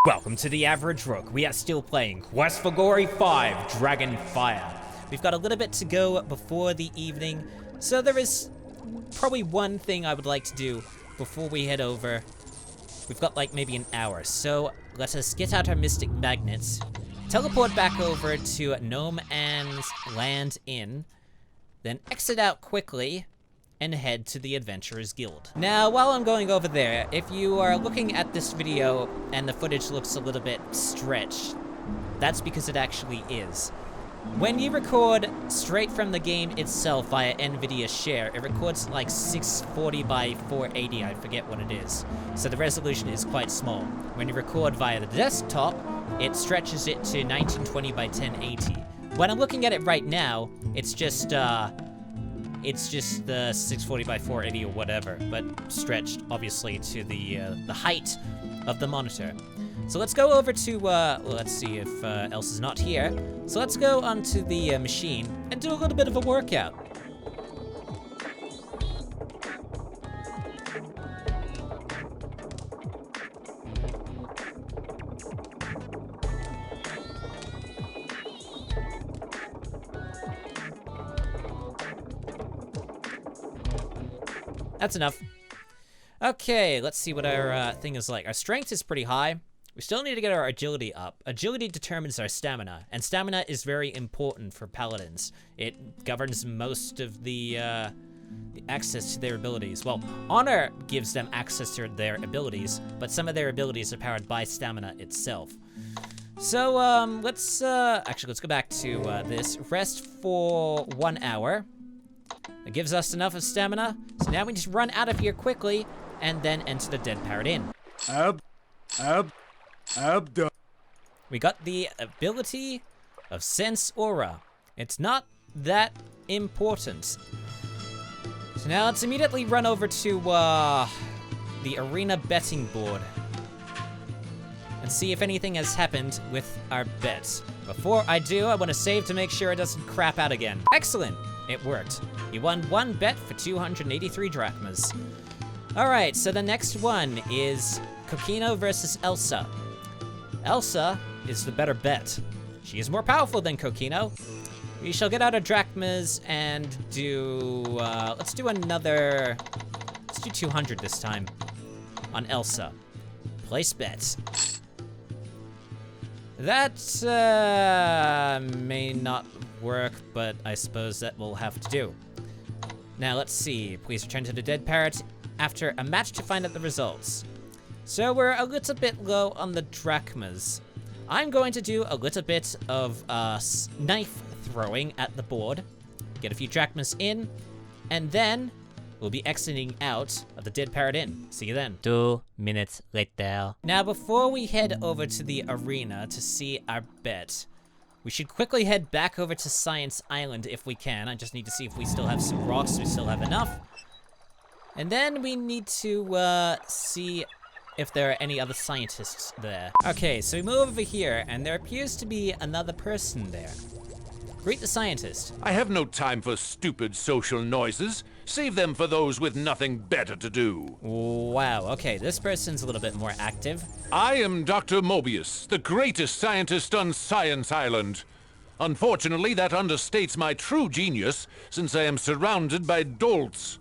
Welcome to the Average Rook. We are still playing Quest for Glory 5, Dragon Fire. We've got a little bit to go before the evening, so there is probably one thing I would like to do before we head over. We've got like maybe an hour, so let us get out our Mystic Magnets, teleport back over to Gnome and Land Inn, then exit out quickly, and head to the Adventurers Guild. Now, while I'm going over there, if you are looking at this video and the footage looks a little bit stretched, that's because it actually is. When you record straight from the game itself via NVIDIA Share, it records like 640 by 480, I forget what it is. So the resolution is quite small. When you record via the desktop, it stretches it to 1920 by 1080. When I'm looking at it right now, it's just the 640 by 480 or whatever, but stretched obviously to the height of the monitor. So let's go over to, let's see if Elsa's not here. So let's go onto the machine and do a little bit of a workout. That's enough. Okay, let's see what our thing is like. Our strength is pretty high. We still need to get our agility up. Agility determines our stamina, and stamina is very important for paladins. It governs most of the access to their abilities. Well, honor gives them access to their abilities, but some of their abilities are powered by stamina itself. So, let's go back to this. Rest for 1 hour. It gives us enough of stamina, so now we just run out of here quickly, and then enter the Dead Parrot Inn. We got the ability of Sense Aura. It's not that important. So now let's immediately run over to the arena betting board and see if anything has happened with our bets. Before I do, I want to save to make sure it doesn't crap out again. Excellent! It worked. You won one bet for 283 drachmas. Alright, so the next one is Kokino versus Elsa. Elsa is the better bet. She is more powerful than Kokino. We shall get out our drachmas and do, let's do 200 this time on Elsa. Place bets. That, may not work, but I suppose that will have to do. Now, let's see. Please return to the Dead Parrot after a match to find out the results. So we're a little bit low on the drachmas. I'm going to do a little bit of knife throwing at the board, get a few drachmas in, and then we'll be exiting out of the Dead Parrot Inn. See you then. 2 minutes later. Now, before we head over to the arena to see our bet, we should quickly head back over to Science Island if we can. I just need to see if we still have some rocks. We still have enough. And then we need to see if there are any other scientists there. Okay, so we move over here, and there appears to be another person there. Greet the scientist. I have no time for stupid social noises. Save them for those with nothing better to do. Wow, okay, this person's a little bit more active. I am Dr. Mobius, the greatest scientist on Science Island. Unfortunately, that understates my true genius, since I am surrounded by dolts.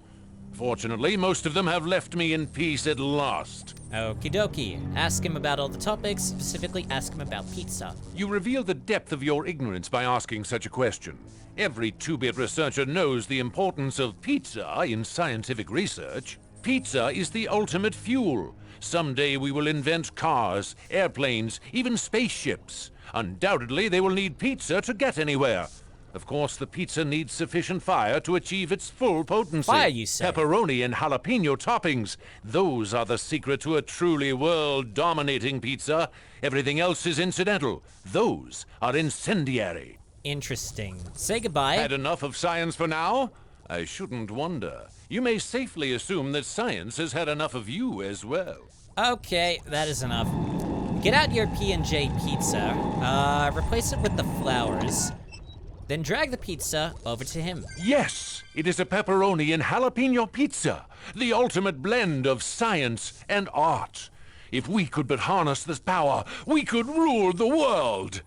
Fortunately, most of them have left me in peace at last. Okie dokie. Ask him about all the topics, specifically ask him about pizza. You reveal the depth of your ignorance by asking such a question. Every 2-bit researcher knows the importance of pizza in scientific research. Pizza is the ultimate fuel. Someday we will invent cars, airplanes, even spaceships. Undoubtedly, they will need pizza to get anywhere. Of course, the pizza needs sufficient fire to achieve its full potency. Fire, you say? Pepperoni and jalapeno toppings. Those are the secret to a truly world-dominating pizza. Everything else is incidental. Those are incendiary. Interesting. Say goodbye. Had enough of science for now? I shouldn't wonder. You may safely assume that science has had enough of you as well. Okay, that is enough. Get out your P&J pizza, replace it with the flowers, then drag the pizza over to him. Yes, it is a pepperoni and jalapeno pizza, the ultimate blend of science and art. If we could but harness this power, we could rule the world.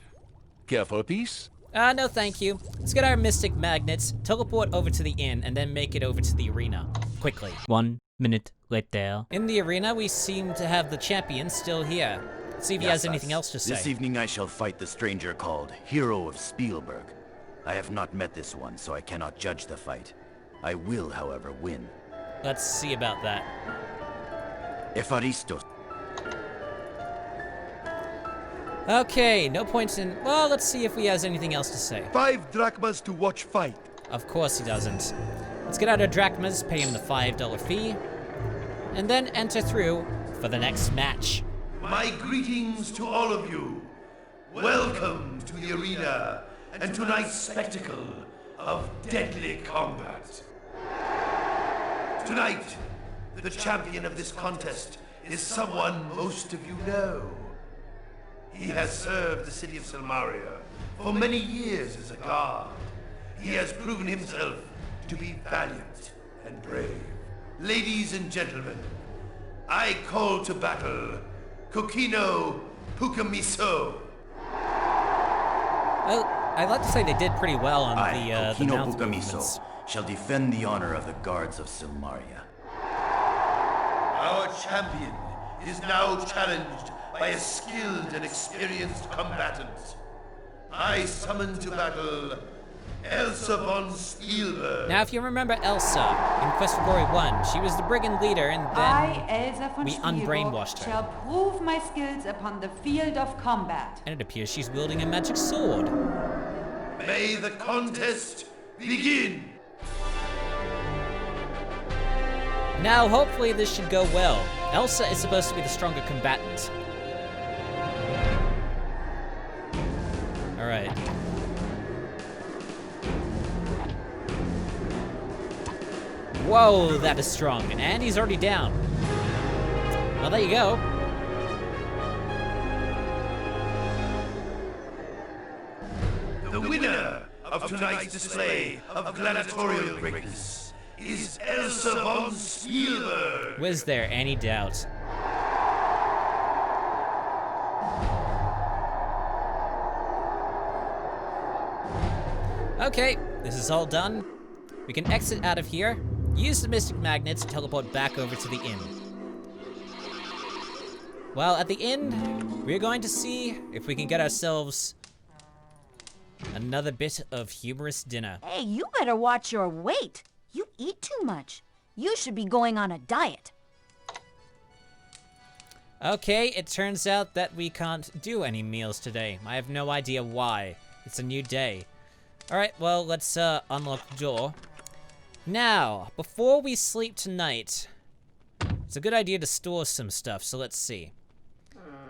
Care for a piece? No thank you. Let's get our mystic magnets, teleport over to the inn, and then make it over to the arena. Quickly. 1 minute later. In the arena, we seem to have the champion still here. Let's see if he has anything else to say. This evening I shall fight the stranger called Hero of Spielberg. I have not met this one, so I cannot judge the fight. I will, however, win. Let's see about that. Efaristos. Okay, no points in... Well, let's see if he has anything else to say. 5 drachmas to watch fight. Of course he doesn't. Let's get out our drachmas, pay him the $5 fee, and then enter through for the next match. My greetings to all of you. Welcome to the arena and tonight's spectacle of deadly combat. Tonight, the champion of this contest is someone most of you know. He has served the city of Silmaria for many years as a guard. He has proven himself to be valiant and brave. Ladies and gentlemen, I call to battle Kokino Pukamiso. Well, I'd like to say they did pretty well on the Kokino mouth movements. Pukamiso shall defend the honor of the guards of Silmaria. Our champion is now challenged by a skilled and experienced combatant. I summon to battle Elsa von Spielberg. Now, if you remember Elsa in Quest for Glory 1, she was the brigand leader, and I, then Elsa von we Spielberg, unbrainwashed her. shall prove my skills upon the field of combat. And it appears she's wielding a magic sword. May the contest begin. Now, hopefully this should go well. Elsa is supposed to be the stronger combatant. Alright. Whoa, that is strong. And he's already down. Well, there you go. The winner of tonight's display of gladiatorial greatness is Elsa von Spielberg. Was there any doubt? Okay, this is all done. We can exit out of here, use the mystic magnets to teleport back over to the inn. Well, at the inn, we're going to see if we can get ourselves another bit of humorous dinner. Hey, you better watch your weight. You eat too much. You should be going on a diet. Okay, it turns out that we can't do any meals today. I have no idea why. It's a new day. Alright, well, let's unlock the door. Now, before we sleep tonight, it's a good idea to store some stuff, so let's see.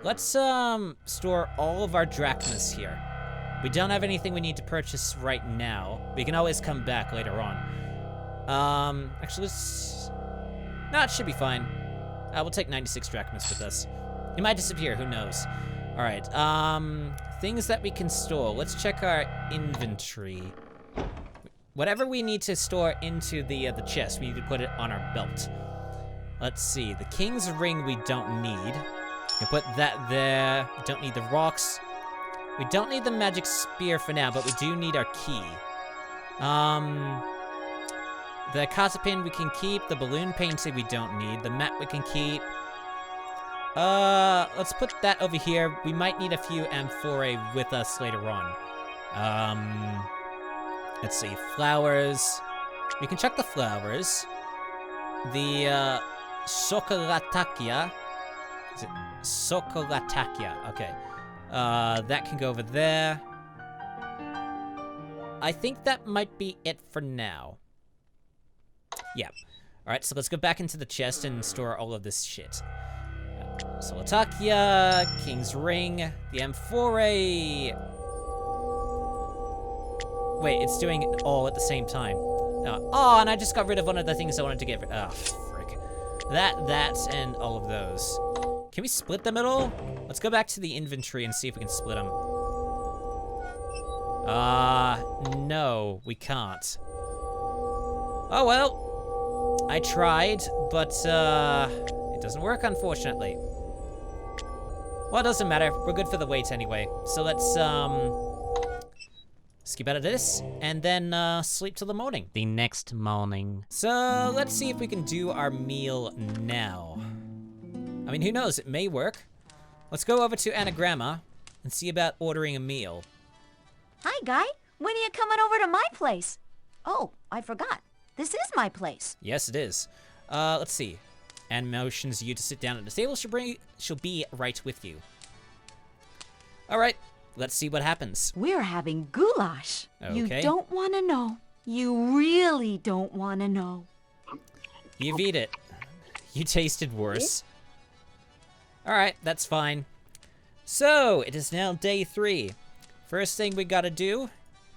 Let's store all of our drachmas here. We don't have anything we need to purchase right now. We can always come back later on. Actually, let's... No, it should be fine. We'll take 96 drachmas with us. It might disappear, who knows. Alright, things that we can store. Let's check our inventory. Whatever we need to store into the chest, we need to put it on our belt. Let's see, the king's ring we don't need. We can put that there. We don't need the rocks. We don't need the magic spear for now, but we do need our key. The catapin we can keep. The balloon painting we don't need. The map we can keep. Let's put that over here. We might need a few amphorae with us later on. Let's see, flowers. We can check the flowers. The, Sokolatakia. Is it Sokolatakia? Okay. That can go over there. I think that might be it for now. Yeah. Alright, so let's go back into the chest and store all of this shit. Solitakia, King's Ring, the amphorae. Wait, it's doing it all at the same time. Oh, and I just got rid of one of the things I wanted to get rid of. Oh, frick. That, and all of those. Can we split them at all? Let's go back to the inventory and see if we can split them. No, we can't. Oh, well. I tried, but, it doesn't work, unfortunately. Well, it doesn't matter. We're good for the wait anyway. So let's, skip out of this, and then, sleep till the morning. The next morning. So, let's see if we can do our meal now. I mean, who knows? It may work. Let's go over to Anagramma and see about ordering a meal. Hi, Guy. When are you coming over to my place? Oh, I forgot. This is my place. Yes, it is. Let's see. Anne motions you to sit down at the table. She'll be right with you. All right, let's see what happens. We're having goulash. Okay. You don't want to know. You really don't want to know. You've eat it. You tasted worse. All right, that's fine. So, it is now day 3. First thing we gotta do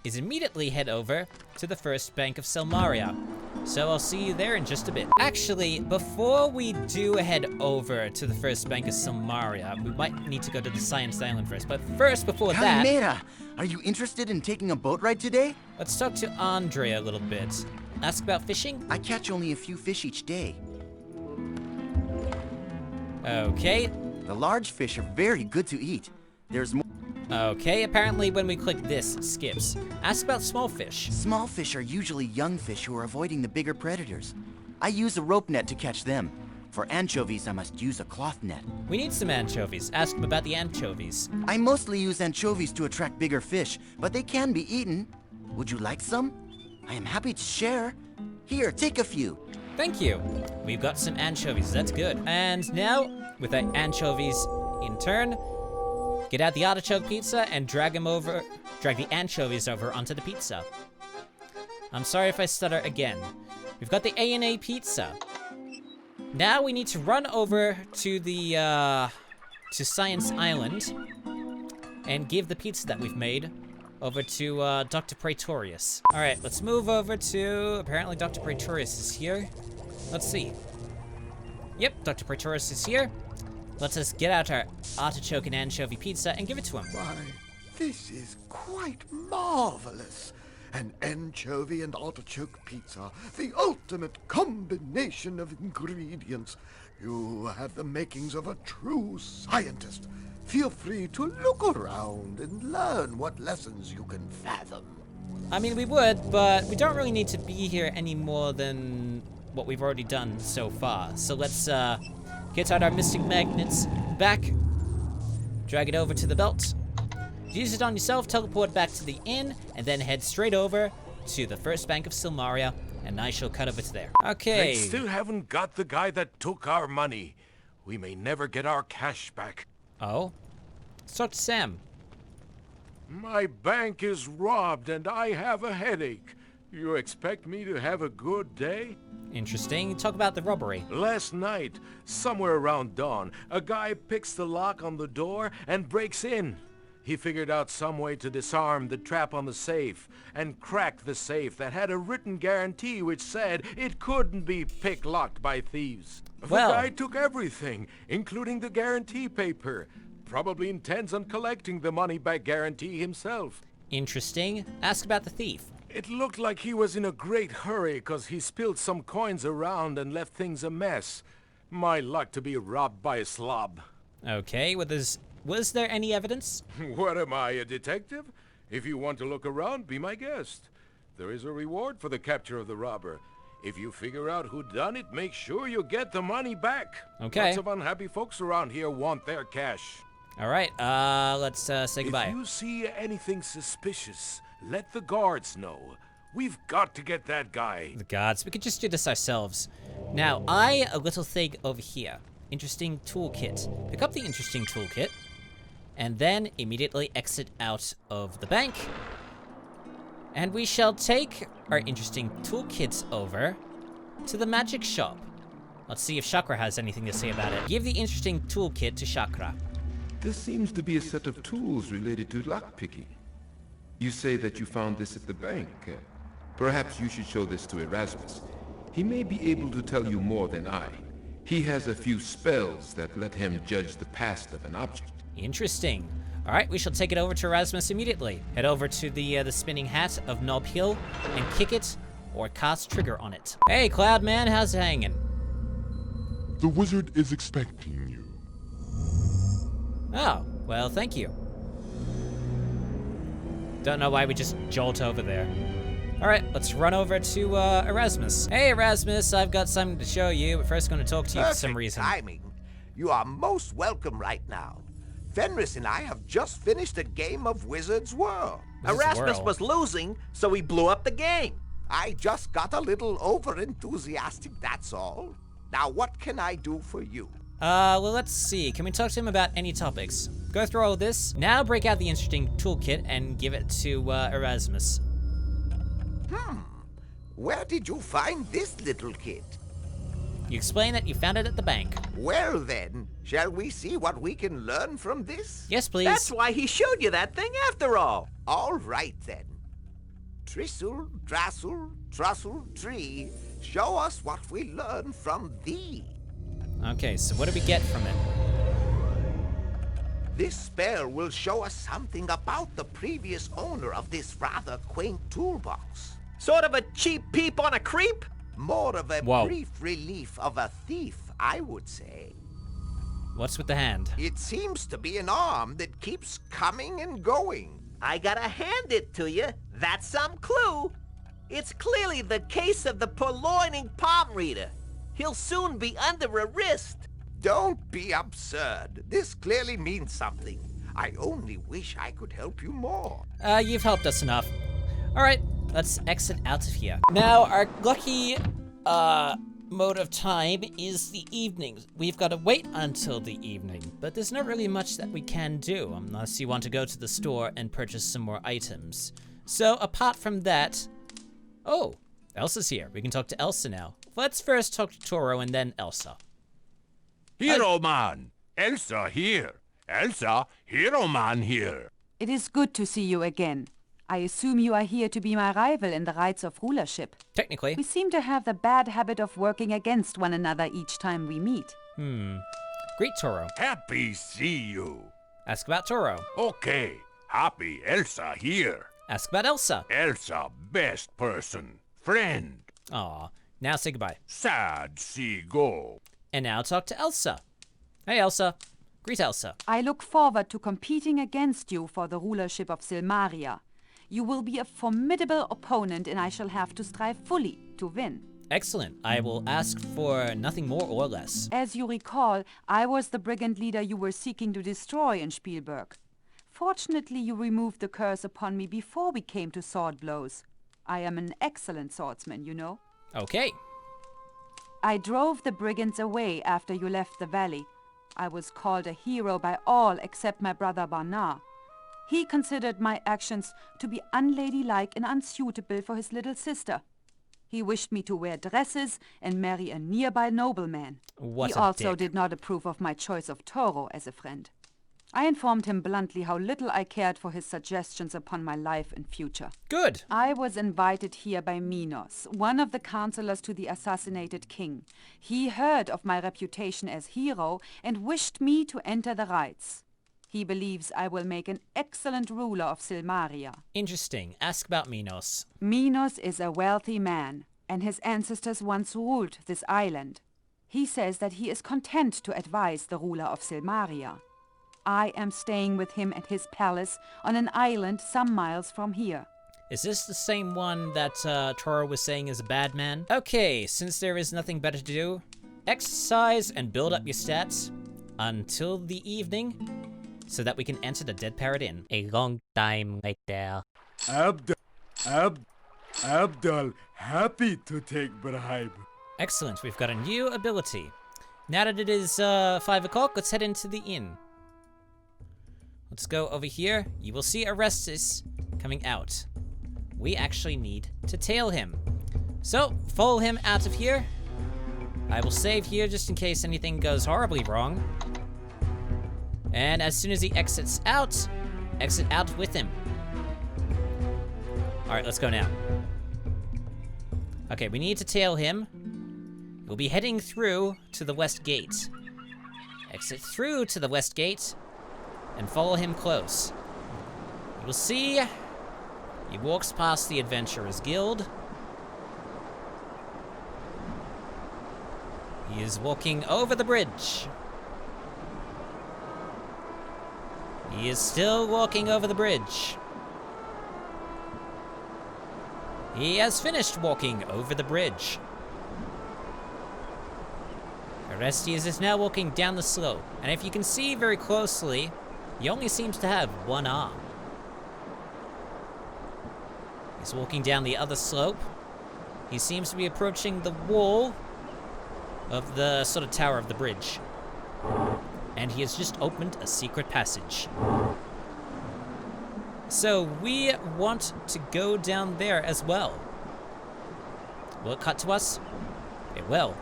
is immediately head over to the First Bank of Selmaria. So I'll see you there in just a bit. Actually, before we do head over to the First Bank of Selmaria, we might need to go to the Science Island first. But first, before that... Calimera, are you interested in taking a boat ride today? Let's talk to Andre a little bit. Ask about fishing? I catch only a few fish each day. Okay. The large fish are very good to eat. There's more. Okay, apparently when we click this, it skips. Ask about small fish. Small fish are usually young fish who are avoiding the bigger predators. I use a rope net to catch them. For anchovies, I must use a cloth net. We need some anchovies. Ask him about the anchovies. I mostly use anchovies to attract bigger fish, but they can be eaten. Would you like some? I am happy to share. Here, take a few. Thank you. We've got some anchovies, that's good. And now, with the anchovies in turn, get out the artichoke pizza and drag the anchovies over onto the pizza. I'm sorry if I stutter again. We've got the A&A pizza. Now we need to run over to the, to Science Island and give the pizza that we've made over to, Dr. Praetorius. All right, let's move over to, apparently Dr. Praetorius is here. Let's see. Yep, Dr. Praetorius is here. Let's just get out our artichoke and anchovy pizza and give it to him. Why, this is quite marvelous. An anchovy and artichoke pizza, the ultimate combination of ingredients. You have the makings of a true scientist. Feel free to look around and learn what lessons you can fathom. I mean, we would, but we don't really need to be here any more than what we've already done so far. So let's get out our mystic magnets back, drag it over to the belt, use it on yourself, teleport back to the inn, and then head straight over to the First Bank of Selmaria, and I shall cut over to there. Okay. They still haven't got the guy that took our money. We may never get our cash back. Oh? Let's talk to Sam. My bank is robbed and I have a headache. You expect me to have a good day? Interesting. Talk about the robbery. Last night, somewhere around dawn, a guy picks the lock on the door and breaks in. He figured out some way to disarm the trap on the safe and crack the safe that had a written guarantee which said it couldn't be pick-locked by thieves. Well, the guy took everything, including the guarantee paper. Probably intends on collecting the money-back guarantee himself. interesting. Ask about the thief. It looked like he was in a great hurry because he spilled some coins around and left things a mess. My luck to be robbed by a slob. Okay, was there any evidence? What am I, a detective? If you want to look around, be my guest. There is a reward for the capture of the robber. If you figure out who done it, make sure you get the money back. Okay. Lots of unhappy folks around here want their cash. All right, let's say goodbye. If you see anything suspicious, let the guards know. We've got to get that guy. The guards. We could just do this ourselves. Now, a little thing over here. Interesting toolkit. Pick up the interesting toolkit, and then immediately exit out of the bank. And we shall take our interesting toolkits over to the magic shop. Let's see if Chakra has anything to say about it. Give the interesting toolkit to Chakra. This seems to be a set of tools related to lockpicking. You say that you found this at the bank. Perhaps you should show this to Erasmus. He may be able to tell you more than I. He has a few spells that let him judge the past of an object. Interesting. All right, we shall take it over to Erasmus immediately. Head over to the spinning hat of Knob Hill and kick it or cast trigger on it. Hey, Cloudman, how's it hanging? The wizard is expecting you. Oh, well, thank you. Don't know why we just jolt over there. All right, let's run over to Erasmus. Hey, Erasmus, I've got something to show you, but first I'm going to talk to you for some reason. Timing. You are most welcome right now. Fenris and I have just finished a game of Wizard's World. Erasmus was losing, so he blew up the game. I just got a little over-enthusiastic, that's all. Now, what can I do for you? Well, let's see. Can we talk to him about any topics? Go through all this. Now break out the interesting toolkit and give it to Erasmus. Where did you find this little kit? You explain that you found it at the bank. Well then, shall we see what we can learn from this? Yes, please. That's why he showed you that thing after all. All right then. Tristle, drassle, trussle, tree, show us what we learn from thee. Okay, so what do we get from it? This spell will show us something about the previous owner of this rather quaint toolbox. Sort of a cheap peep on a creep? More of a Whoa. brief relief of a thief, I would say. What's with the hand? It seems to be an arm that keeps coming and going. I gotta hand it to you. That's some clue. It's clearly the case of the purloining palm reader. He'll soon be under arrest. Don't be absurd. This clearly means something. I only wish I could help you more. You've helped us enough. All right, let's exit out of here. Now, our lucky, mode of time is the evening. We've got to wait until the evening, but there's not really much that we can do unless you want to go to the store and purchase some more items. So, apart from that... Oh, Elsa's here. We can talk to Elsa now. Let's first talk to Toro and then Elsa. Hero Man! Elsa here! Elsa, Hero Man here! It is good to see you again. I assume you are here to be my rival in the rights of rulership. Technically. We seem to have the bad habit of working against one another each time we meet. Greet Toro. Happy see you. Ask about Toro. Okay, happy Elsa here. Ask about Elsa. Elsa, best person. Friend. Aw, now say goodbye. Sad see go. And now talk to Elsa. Hey, Elsa. Greet Elsa. I look forward to competing against you for the rulership of Silmaria. You will be a formidable opponent and I shall have to strive fully to win. Excellent. I will ask for nothing more or less. As you recall, I was the brigand leader you were seeking to destroy in Spielberg. Fortunately, you removed the curse upon me before we came to sword blows. I am an excellent swordsman, you know. Okay. I drove the brigands away after you left the valley. I was called a hero by all except my brother Barnard. He considered my actions to be unladylike and unsuitable for his little sister. He wished me to wear dresses and marry a nearby nobleman. What he a also dick. did not approve of my choice of Toro as a friend. I informed him bluntly how little I cared for his suggestions upon my life and future. Good. I was invited here by Minos, one of the counselors to the assassinated king. He heard of my reputation as hero and wished me to enter the rights. He believes I will make an excellent ruler of Silmaria. Interesting. Ask about Minos. Minos is a wealthy man, and his ancestors once ruled this island. He says that he is content to advise the ruler of Silmaria. I am staying with him at his palace on an island some miles from here. Is this the same one that Toro was saying is a bad man? Okay, since there is nothing better to do, exercise and build up your stats until the evening so that we can enter the Dead Parrot Inn. A long time later. Abdal, happy to take bribe. Excellent, we've got a new ability. Now that it is 5 o'clock, let's head into the inn. Let's go over here. You will see Orestes coming out. We actually need to tail him. So, follow him out of here. I will save here just in case anything goes horribly wrong. And as soon as he exits out, exit out with him. Alright, let's go now. Okay, we need to tail him. We'll be heading through to the west gate. Exit through to the west gate and follow him close. You will see he walks past the Adventurers Guild. He is walking over the bridge. He is still walking over the bridge. He has finished walking over the bridge. Orestes is now walking down the slope, and if you can see very closely, he only seems to have one arm. He's walking down the other slope. He seems to be approaching the wall of the sort of tower of the bridge. And he has just opened a secret passage. So we want to go down there as well. Will it cut to us? It will.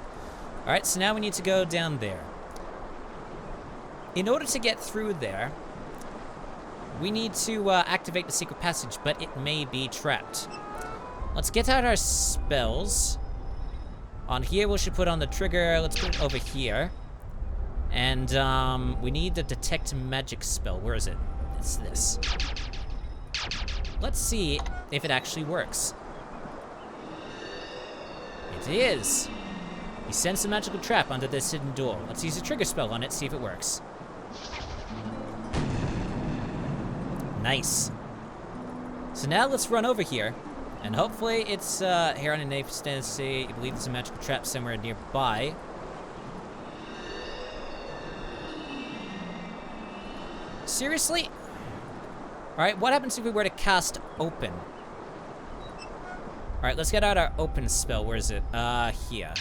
Alright, so now we need to go down there. In order to get through there, we need to activate the secret passage, but it may be trapped. Let's get out our spells. On here, we should put on the trigger. Let's put it over here. And we need the detect magic spell. Where is it? It's this. Let's see if it actually works. It is. He sends a magical trap under this hidden door. Let's use a trigger spell on it, see if it works. Nice. So now let's run over here, and hopefully it's here on an instance. I believe there's a magical trap somewhere nearby. Seriously? Alright, what happens if we were to cast open? Alright, let's get out our open spell. Where is it? Here.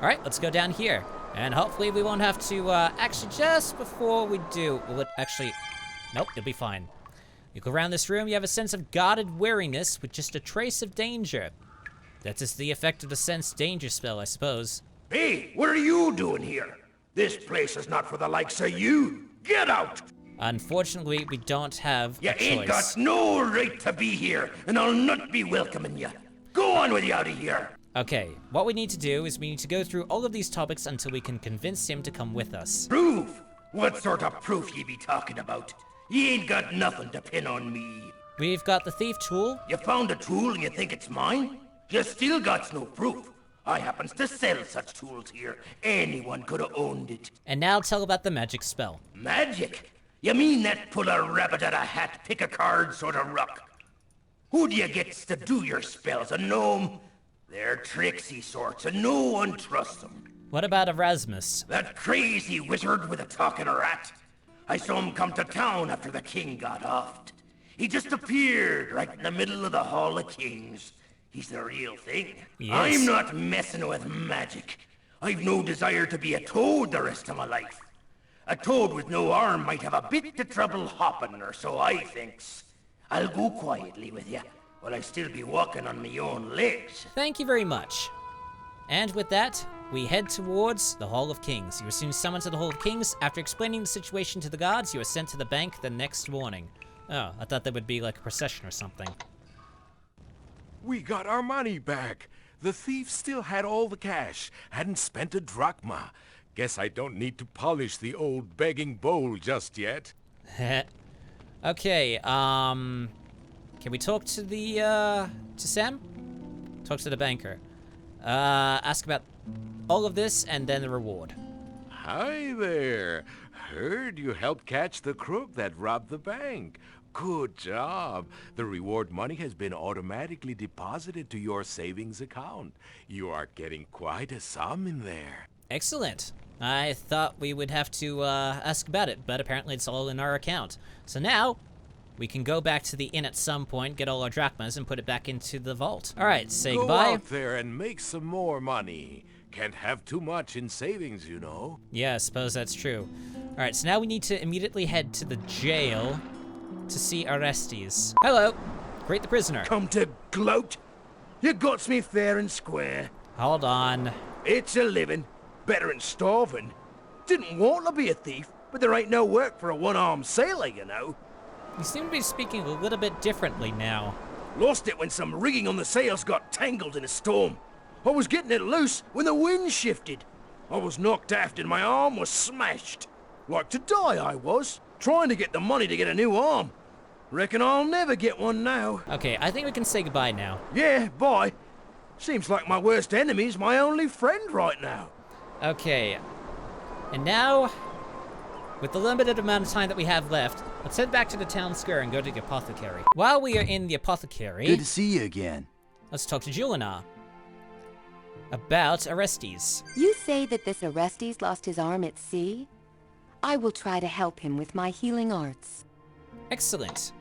Alright, let's go down here. And hopefully we won't have to, actually, just before we do, will it actually... Nope, you'll be fine. You go around this room, you have a sense of guarded wariness with just a trace of danger. That is the effect of the sense danger spell, I suppose. Hey, what are you doing here? This place is not for the likes of you. Get out! Unfortunately, we don't have a You choice. ain't got no right to be here, and I'll not be welcoming you. Go on with you out of here. Okay, what we need to do is we need to go through all of these topics until we can convince him to come with us. Proof? What sort of proof ye be talking about? Ye ain't got nothing to pin on me. We've got the thief tool. You found a tool and you think it's mine? You still got no proof. I happens to sell such tools here. Anyone could have owned it. And now tell about the magic spell. Magic? You mean that pull a rabbit out of a hat, pick a card sort of ruck? Who do you get to do your spells? A gnome? They're tricksy sorts, and no one trusts them. What about Erasmus? That crazy wizard with a talking rat? I saw him come to town after the king got offed. He just appeared right in the middle of the Hall of Kings. He's the real thing. Yes. I'm not messing with magic. I've no desire to be a toad the rest of my life. A toad with no arm might have a bit of trouble hopping, or so I thinks. I'll go quietly with you, while I still be walking on my own legs. Thank you very much. And with that, we head towards the Hall of Kings. You are soon summoned to the Hall of Kings. After explaining the situation to the guards, you are sent to the bank the next morning. Oh, I thought that would be like a procession or something. We got our money back. The thief still had all the cash, hadn't spent a drachma. Guess I don't need to polish the old begging bowl just yet. Okay, can we talk to the, to Sam? Talk to the banker. Ask about all of this and then the reward. Hi there. Heard you helped catch the crook that robbed the bank. Good job. The reward money has been automatically deposited to your savings account. You are getting quite a sum in there. Excellent. I thought we would have to ask about it, but apparently it's all in our account. So now, we can go back to the inn at some point, get all our drachmas, and put it back into the vault. Alright, say goodbye. Go out there and make some more money. Can't have too much in savings, you know. Yeah, I suppose that's true. Alright, so now we need to immediately head to the jail to see Orestes. Hello. Greet the prisoner. Come to gloat? You got me fair and square. Hold on. It's a living. Better than starving. Didn't want to be a thief, but there ain't no work for a one-armed sailor, you know. You seem to be speaking a little bit differently now. Lost it when some rigging on the sails got tangled in a storm. I was getting it loose when the wind shifted. I was knocked aft and my arm was smashed. Like to die I was, trying to get the money to get a new arm. Reckon I'll never get one now. Okay, I think we can say goodbye now. Yeah, bye. Seems like my worst enemy's my only friend right now. Okay. And now, with the limited amount of time that we have left, let's head back to the town square and go to the apothecary. While we are in the apothecary... Good to see you again. Let's talk to Juliana about Orestes. You say that this Orestes lost his arm at sea? I will try to help him with my healing arts. Excellent.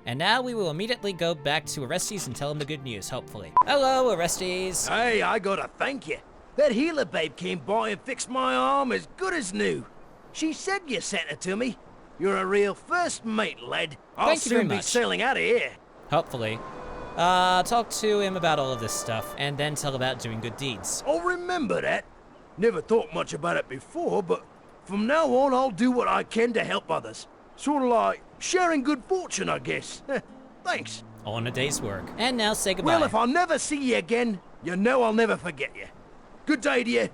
And now we will immediately go back to Orestes and tell him the good news, hopefully. Hello, Orestes. Hey, I gotta thank you. That healer babe came by and fixed my arm as good as new. She said you sent her to me. You're a real first mate, lad. I'll soon be sailing out of here. Hopefully. Talk to him about all of this stuff, and then tell about doing good deeds. I'll remember that. Never thought much about it before, but from now on I'll do what I can to help others. Sort of like sharing good fortune, I guess. Thanks. On a day's work. And now say goodbye. Well, if I'll never see you again, you know I'll never forget you. Good day to you.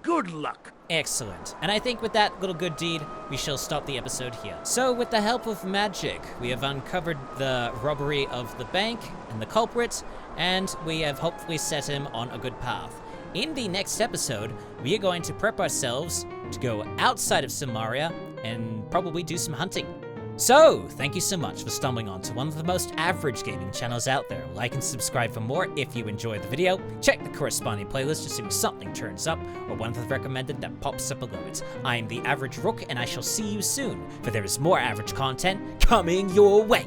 Good luck. Excellent. And I think with that little good deed, we shall stop the episode here. So with the help of magic, we have uncovered the robbery of the bank and the culprit, and we have hopefully set him on a good path. In the next episode, we are going to prep ourselves to go outside of Samaria and probably do some hunting. So, thank you so much for stumbling onto one of the most average gaming channels out there. Like and subscribe for more if you enjoyed the video. Check the corresponding playlist as soon as something turns up, or one of the recommended that pops up below it. I am the Average Rook, and I shall see you soon, for there is more average content coming your way.